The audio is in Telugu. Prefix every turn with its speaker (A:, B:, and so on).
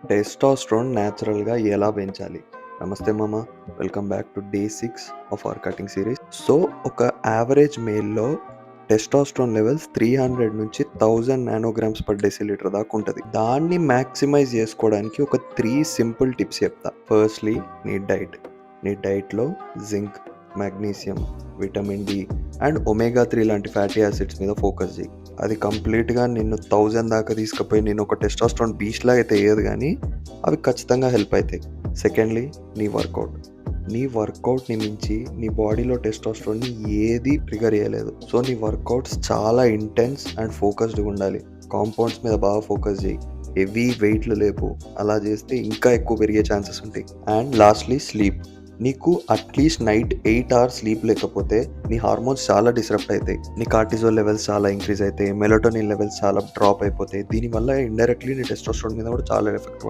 A: టెస్టోస్టెరోన్ న్యాచురల్‌గా ఎలా పెంచాలి? నమస్తే మామ. Welcome back to day 6 of our cutting series. So, ఒక యావరేజ్ మేల్‌లో టెస్టోస్టెరోన్ లెవెల్స్ 300 నుంచి 1000 నానోగ్రామ్స్ పర్ డెసిలీటర్ దాకా ఉంటది. దాన్ని మాక్సిమైజ్ చేసుకోవడానికి ఒక 3 సింపుల్ టిప్స్ చెప్తా. ఫస్ట్‌లీ నీ డైట్. నీ డైట్‌లో zinc, magnesium, vitamin D and omega 3 లాంటి ఫ్యాటీ యాసిడ్స్ మీద ఫోకస్ చెయ్యి. అది కంప్లీట్‌గా నిన్ను 1000 దాకా తీసుకుపోయి నేను ఒక టెస్టోస్టెరోన్ బీచ్‌లాగా అయితే ఎయ్యదు గానీ, అవి ఖచ్చితంగా హెల్ప్ అయితాయి. సెకండ్‌లీ నీ వర్కౌట్. నీ వర్కౌట్‌ని మించి నీ బాడీలో టెస్టోస్టెరోన్‌ని ఏది ట్రిగ్గర్ చేయలేదు. సో, నీ వర్కౌట్స్ చాలా ఇంటెన్స్ అండ్ ఫోకస్డ్‌గా ఉండాలి. కాంపౌండ్స్ మీద బాగా ఫోకస్ చెయ్యి. హెవీ వెయిట్లు లేపు. అలా చేస్తే ఇంకా ఎక్కువ పెరిగే ఛాన్సెస్ ఉంటాయి. And lastly sleep. నీకు అట్లీస్ట్ నైట్ 8 అవర్స్ స్లీప్ లేకపోతే నీ హార్మోన్స్ చాలా డిస్రప్ట్ అవుతాయి. నీ కార్టిజోల్ లెవెల్స్ చాలా ఇంక్రీజ్ అవుతాయి. మెలటోనిన్ లెవెల్స్ చాలా డ్రాప్ అయిపోతాయి. దీనివల్ల ఇండైరెక్ట్‌లీ నీ టెస్టోస్టెరోన్ మీద కూడా చాలా ఎఫెక్ట్ పడుతుంది.